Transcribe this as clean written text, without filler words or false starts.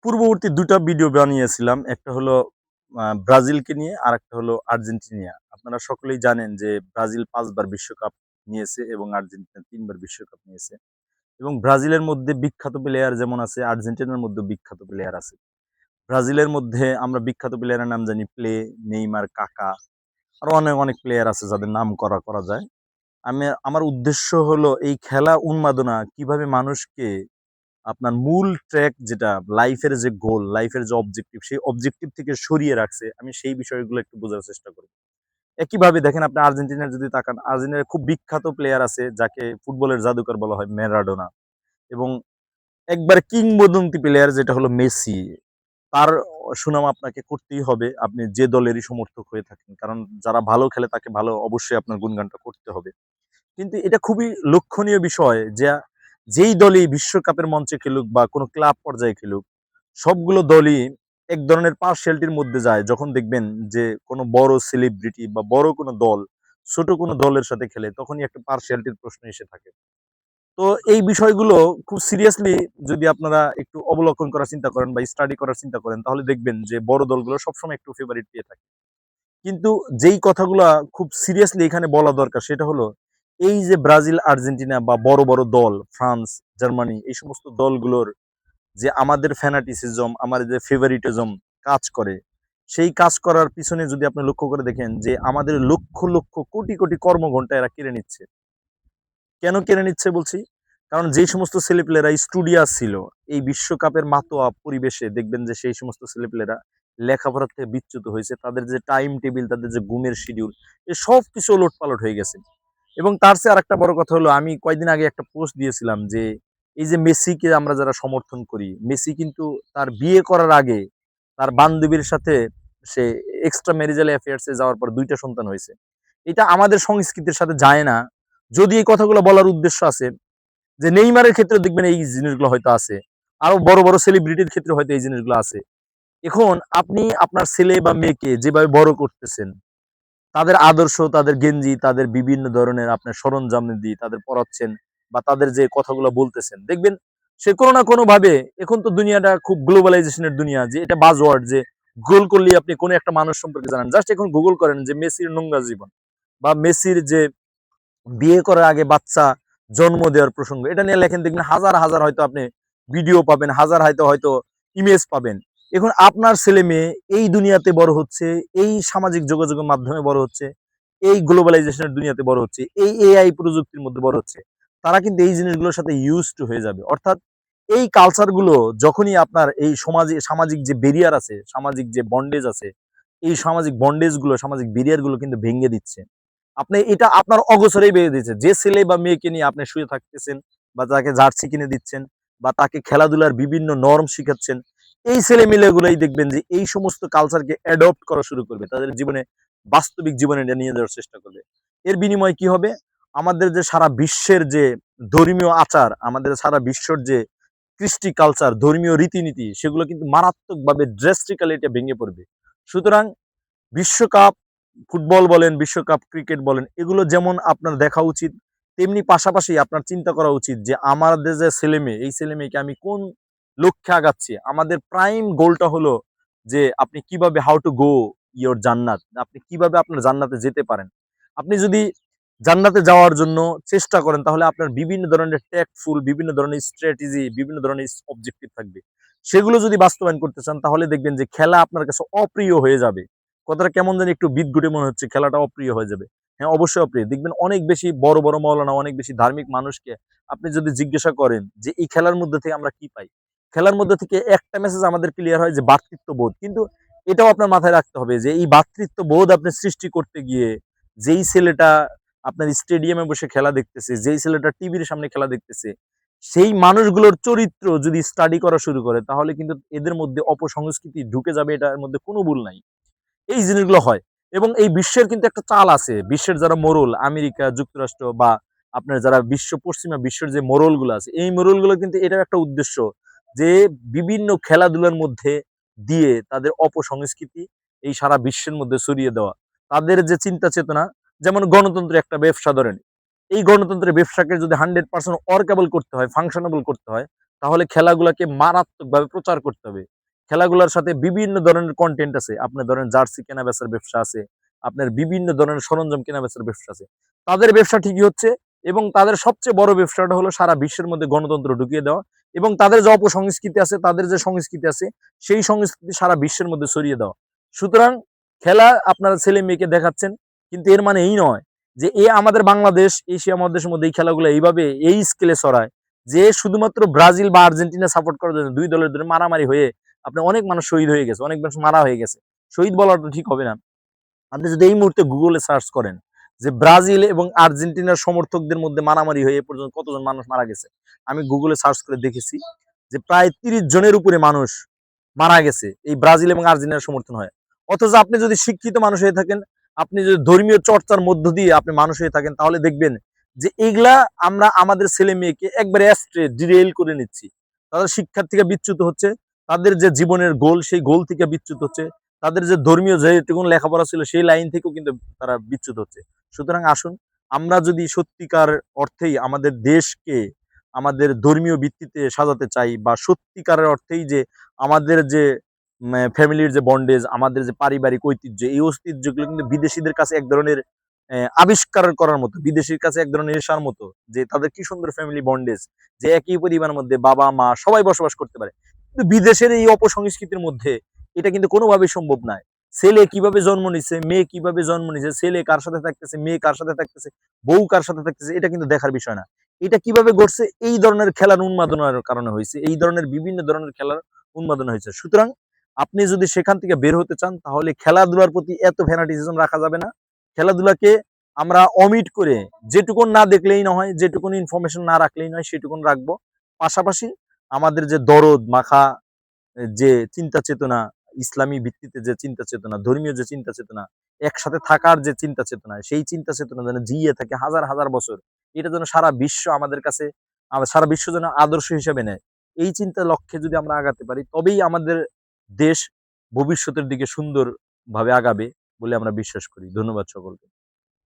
পূর্ববর্তী ২ টা ভিডিও বানিয়েছিলাম। একটা হলো ব্রাজিলকে নিয়ে, আরেকটা হলো আর্জেন্টিনা। আপনারা সকলেই জানেন যে ব্রাজিল ৫ বার বিশ্বকাপ নিয়েছে এবং আর্জেন্টিনা ৩ বার বিশ্বকাপ নিয়েছে। এবং ব্রাজিলের মধ্যে বিখ্যাত প্লেয়ার যেমন আছে, আর্জেন্টিনার মধ্যেও বিখ্যাত প্লেয়ার আছে। ব্রাজিলের মধ্যে আমরা বিখ্যাত প্লেয়ারের নাম জানি প্লে, নেইমার, কাকা, আরো অনেক প্লেয়ার আছে যাদের নাম করা যায়। আমার উদ্দেশ্য হলো এই খেলা উন্মাদনা কিভাবে মানুষকে আপনার মূল ট্র্যাক যেটা লাইফের যে গোল, লাইফের যে অবজেক্টিভ, সেই অবজেক্টিভ থেকে সরিয়ে রাখছে। আমি সেই বিষয়গুলো একটু বোঝার চেষ্টা করি। একইভাবে দেখেন আপনি আর্জেন্টিনার যদি তাকান, আর্জেন্টিনার খুব বিখ্যাত প্লেয়ার আছে যাকে ফুটবলের জাদুকর বলা হয় ম্যারাডোনা এবং একবারে কিংবদন্তি প্লেয়ার যেটা হলো মেসি। তার সুনাম আপনাকে করতেই হবে। আপনি যে দলেরই সমর্থক হয়ে থাকেন। কারণ যারা ভালো খেলে তাকে ভালো অবশ্যই আপনার গুণগানটা করতে হবে। কিন্তু এটা খুবই লক্ষণীয় বিষয় যে যেই দলই বিশ্বকাপের মঞ্চে খেলুক বা কোনো ক্লাব পর্যায়ে খেলুক, সবগুলো দলই এক ধরনের পার্সিয়ালিটির মধ্যে যায়। যখন দেখবেন যে কোনো বড় সেলিব্রিটি বা বড় কোনো দল ছোট কোনো দলের সাথে খেলে, তখনই একটা পার্সিয়ালিটির প্রশ্ন এসে থাকে। তো এই বিষয়গুলো খুব সিরিয়াসলি যদি আপনারা একটু অবলোকন করার চিন্তা করেন বা স্টাডি করার চিন্তা করেন, তাহলে দেখবেন যে বড় দলগুলো সবসময় একটু ফেভারিট পেয়ে থাকে। কিন্তু যেই কথাগুলা খুব সিরিয়াসলি এখানে বলা দরকার সেটা হলো এই যে ব্রাজিল, আর্জেন্টিনা বা বড় দল ফ্রান্স, জার্মানি এই সমস্ত দলগুলোর যে আমাদের ফ্যানাটিসিজম, আমাদের যে ফেভারিটিজম কাজ করে, সেই কাজ করার পিছনে যদি আপনি লক্ষ্য করে দেখেন যে আমাদের লক্ষ কোটি কর্মঘন্টা এরা কেড়ে নিচ্ছে। কেন কেড়ে নিচ্ছে বলছি? কারণ যেই সমস্ত ছেলেপেলেরা স্টুডিয়াস ছিল, এই বিশ্বকাপের মাতোয়া পরিবেশে দেখবেন যে সেই সমস্ত ছেলেপেলেরা লেখাপড়া থেকে বিচ্যুত হয়েছে। তাদের যে টাইম টেবিল, তাদের যে ঘুমের শিডিউল, এ সবকিছু ওলটপালট হয়ে গেছে। এবং তার চেয়ে আরেকটা বড় কথা হলো আমি কয়েকদিন আগে একটা পোস্ট দিয়েছিলাম যে, এই যে মেসিকে আমরা যারা সমর্থন করি, মেসি কিন্তু তার বিয়ে করার আগে তার বান্ধবীর সাথে সে এক্সট্রা ম্যারিজাল অ্যাফেয়ার্স এ যাওয়ার পর ২ টা সন্তান হইছে। এটা আমাদের সংস্কৃতির সাথে যায় না। যদি এই কথাগুলো বলার উদ্দেশ্য আছে যে নেইমারের ক্ষেত্রে দেখবেন এই জিনিসগুলো হয়তো আছে। আরো বড় সেলিব্রিটির ক্ষেত্রে হয়তো এই জিনিসগুলো আছে। এখন আপনি আপনার ছেলে বা মেয়েকে যেভাবে বড় করতেছেন, তাদের আদর্শ, তাদের গেঞ্জি, তাদের বিভিন্ন ধরনের আপনার সরঞ্জাম দিয়ে তাদের পড়াচ্ছেন বা তাদের যে কথাগুলো বলতেছেন, দেখবেন সে কোনো না কোনোভাবে এখন তো দুনিয়াটা খুব গ্লোবালাইজেশন এর দুনিয়া যে এটা বাজওয়ার্ড যে গুগল করলেই আপনি কোনো একটা মানুষ সম্পর্কে জানেন। জাস্ট এখন গুগল করেন যে মেসির নোংরা জীবন বা মেসির যে বিয়ে করার আগে বাচ্চা জন্ম দেওয়ার প্রসঙ্গ এটা নিয়ে লেখেন দেখবেন হাজার হয়তো আপনি ভিডিও পাবেন, হাজার হয়তো ইমেজ পাবেন। এখন আপনার ছেলে মেয়ে এই দুনিয়াতে বড় হচ্ছে, এই সামাজিক যোগাযোগের মাধ্যমে বড় হচ্ছে, এই গ্লোবালাইজেশনের দুনিয়াতে বড় হচ্ছে, এই এআই প্রযুক্তির মধ্যে বড় হচ্ছে। তারা কিন্তু এই জিনিসগুলোর সাথে ইউজ টু হয়ে যাবে। অর্থাৎ এই কালচার গুলো যখনই আপনার এই সমাজে সামাজিক যে বেরিয়ার আছে, সামাজিক যে বন্ডেজ আছে, এই সামাজিক বন্ডেজ গুলো, সামাজিক বেরিয়ার গুলো কিন্তু ভেঙে দিচ্ছে। আপনি এটা আপনার অগোচরেই বেড়ে দিয়েছে। যে ছেলে বা মেয়েকে নিয়ে আপনি শুয়ে থাকতেছেন বা তাকে জার্সি কিনে দিচ্ছেন বা তাকে খেলাধুলার বিভিন্ন নরম শিখাচ্ছেন, এই ছেলেমেয়েগুলাই দেখবেন যে এই সমস্ত কালচারকে অ্যাডপ্ট করা শুরু করবে। তাদের জীবনে বাস্তবিক জীবনে এটা নিয়ে যাওয়ার চেষ্টা করবে। এর বিনিময়ে কি হবে? আমাদের যে সারা বিশ্বের যে ধর্মীয় আচার, আমাদের সারা বিশ্বর যে কৃষ্টি কালচার, ধর্মীয় রীতিনীতি সেগুলো কিন্তু মারাত্মকভাবে ড্রাস্টিক্যালি এটা ভেঙে পড়বে। সুতরাং বিশ্বকাপ ফুটবল বলেন, বিশ্বকাপ ক্রিকেট বলেন, এগুলো যেমন আপনার দেখা উচিত, তেমনি পাশাপাশি আপনার চিন্তা করা উচিত যে আমাদের যে ছেলেমেয়ে, এই ছেলেমেয়েকে আমি কোন লক্ষ্যে আগাচ্ছি। আমাদের প্রাইম গোলটা হলো যে আপনি কিভাবে হাউ টু গো ইওর জান্নাত। আপনি কিভাবে আপনার জান্নাতে যেতে পারেন। আপনি যদি জান্নাতে যাওয়ার জন্য চেষ্টা করেন তাহলে আপনার বিভিন্ন ধরনের ট্যাক্টফুল, বিভিন্ন ধরনের স্ট্র্যাটেজি, বিভিন্ন ধরনের অবজেক্টিভ থাকবে। সেগুলো যদি বাস্তবায়ন করতে চান তাহলে দেখবেন যে খেলা আপনার কাছে অপ্রিয় হয়ে যাবে। কথাটা কেমন জানি একটু বিদঘুটে মনে হচ্ছে, খেলাটা অপ্রিয় হয়ে যাবে। হ্যাঁ, অবশ্যই অপ্রিয়। দেখবেন অনেক বেশি বড় মাওলানা, অনেক বেশি ধার্মিক মানুষকে আপনি যদি জিজ্ঞাসা করেন যে এই খেলার মধ্যে থেকে আমরা কি পাই? খেলার মধ্যে থেকে একটা মেসেজ আমাদের ক্লিয়ার হয় যে ভ্রাতৃত্ববোধ। কিন্তু এটাও আপনার মাথায় রাখতে হবে যে এই ভ্রাতৃত্ববোধ আপনি সৃষ্টি করতে গিয়ে যেই ছেলেটা আপনার স্টেডিয়ামে বসে খেলা দেখতেছে, যেই ছেলেটা টিভির সামনে খেলা দেখতেছে, সেই মানুষগুলোর চরিত্র যদি স্টাডি করা শুরু করে তাহলে কিন্তু এদের মধ্যে অপসংস্কৃতি ঢুকে যাবে, এটার মধ্যে কোনো ভুল নাই। এই জিনিসগুলো হয় এবং এই বিশ্বের কিন্তু একটা চাল আছে। বিশ্বের যারা মোড়ল আমেরিকা যুক্তরাষ্ট্র বা আপনার যারা পশ্চিমা বিশ্বের যে মোড়ল গুলো আছে, এই মোড়ল গুলো কিন্তু এটার একটা উদ্দেশ্য যে বিভিন্ন খেলাধুলার মধ্যে দিয়ে তাদের অপসংস্কৃতি এই সারা বিশ্বের মধ্যে ছড়িয়ে দেওয়া। তাদের যে চিন্তা চেতনা, যেমন গণতন্ত্র একটা ব্যবসা ধরেন, এই গণতন্ত্রের ব্যবসাকে যদি 100% ওয়ার্কেবল করতে হয়, ফাংশনেবল করতে হয়, তাহলে খেলাগুলোকে মারাত্মকভাবে প্রচার করতে হবে। খেলাগুলোর সাথে বিভিন্ন ধরনের কনটেন্ট আছে। আপনার ধরেন জার্সি কেনা-বেচার ব্যবসা আছে। আপনার বিভিন্ন ধরনের সরঞ্জাম কেনা-বেচার ব্যবসা আছে। তাদের ব্যবসা ঠিকই হচ্ছে এবং তাদের সবচেয়ে বড় ব্যবসাটা হলো সারা বিশ্বের মধ্যে গণতন্ত্র ঢুকিয়ে দেওয়া এবং তাদের যে অপসংস্কৃতি আছে, তাদের যে সংস্কৃতি আছে, সেই সংস্কৃতি সারা বিশ্বের মধ্যে ছড়িয়ে দেওয়া। সুতরাং খেলা আপনারা ছেলে-মেয়েকে দেখাচ্ছেন, কিন্তু এর মানে এই নয় যে আমাদের বাংলাদেশ, এশিয়া মহাদেশের মধ্যে এই খেলাগুলো এইভাবে এই স্কেলে ছড়ায় যে শুধুমাত্র ব্রাজিল বা আর্জেন্টিনা সাপোর্ট করার জন্য ২ দলের ধরে মারামারি হয়ে আপনার অনেক মানুষ শহীদ হয়ে গেছে, অনেক মানুষ মারা হয়ে গেছে। শহীদ বলাটা ঠিক হবে না। আপনি যদি এই মুহূর্তে গুগলে সার্চ করেন যে ব্রাজিল এবং আর্জেন্টিনার সমর্থকদের মধ্যে মারামারি হয়ে এ পর্যন্ত কতজন মানুষ মারা গেছে, আমি গুগলে সার্চ করে দেখেছি যে প্রায় ৩০ জনের উপরে মানুষ মারা গেছে এই ব্রাজিল এবং আর্জেন্টিনার সমর্থন হয়। অথচ আপনি যদি শিক্ষিত মানুষ হয়ে থাকেন, আপনি যদি ধর্মীয় চর্চার মধ্য দিয়ে আপনি মানুষ হয়ে থাকেন, তাহলে দেখবেন যে এগুলা আমরা আমাদের ছেলে মেয়েকে একবারে ডিরেল করে নিচ্ছি। তাদের শিক্ষার থেকে বিচ্যুত হচ্ছে, তাদের যে জীবনের গোল সেই গোল থেকে বিচ্যুত হচ্ছে, তাদের যে ধর্মীয় যেটুকু লেখাপড়া ছিল সেই লাইন থেকেও কিন্তু তারা বিচ্যুত হচ্ছে। সুতরাং আসুন আমরা যদি সত্যিকার অর্থেই আমাদের দেশকে আমাদের ধর্মীয় ভিত্তিতে সাজাতে চাই বা সত্যিকারের অর্থেই যে আমাদের যে ফ্যামিলির যে বন্ডেজ, আমাদের যে পারিবারিক ঐতিহ্য, এই ঐতিহ্যগুলো কিন্তু বিদেশিদের কাছে এক ধরনের আবিষ্কার করার মতো, বিদেশির কাছে এক ধরনের নেশার মতো, যে তাদের কি সুন্দর ফ্যামিলি বন্ডেজ, যে একই পরিবারের মধ্যে বাবা মা সবাই বসবাস করতে পারে। কিন্তু বিদেশের এই অপসংস্কৃতির মধ্যে এটা কিন্তু কোনোভাবেই সম্ভব নয়। ছেলে কিভাবে জন্ম নিচ্ছে, মেয়ে কিভাবে জন্ম নিচ্ছে, ছেলে কার সাথে থাকতেছে, মেয়ে কার সাথে থাকতেছে, বউ কার সাথে থাকতেছে, এটা কিন্তু দেখার বিষয় না। এটা কিভাবে ঘটছে, এই ধরনের খেলার উন্মাদনার কারণে হয়েছে, এই ধরনের বিভিন্ন ধরনের খেলার উন্মাদনা হয়েছে। সুতরাং আপনি যদি সেখান থেকে বের হতে চান, তাহলে খেলাধুলার প্রতি এত ফ্যানাটিজম রাখা যাবে না। খেলাধুলাকে আমরা অমিট করে যেটুকুন না দেখলেই না হয়, যেটুকুন ইনফরমেশন না রাখলেই নয়, সেটুকুন রাখবো। পাশাপাশি আমাদের যে দরদ মাখা যে চিন্তা চেতনা, ইসলামী ভিত্তিতে যে চিন্তা চেতনা, ধর্মীয় যে চিন্তা চেতনা, একসাথে থাকার যে চিন্তা চেতনা, সেই চিন্তা চেতনা যেন জিইয়ে থাকে হাজার হাজার বছর। এটা যেন সারা বিশ্ব আমাদের কাছে, সারা বিশ্ব যেন আদর্শ হিসেবে নেয়। এই চিন্তা লক্ষ্যে যদি আমরা আগাতে পারি, তবেই আমাদের দেশ ভবিষ্যতের দিকে সুন্দরভাবে আগাবে বলে আমরা বিশ্বাস করি। ধন্যবাদ সকলকে।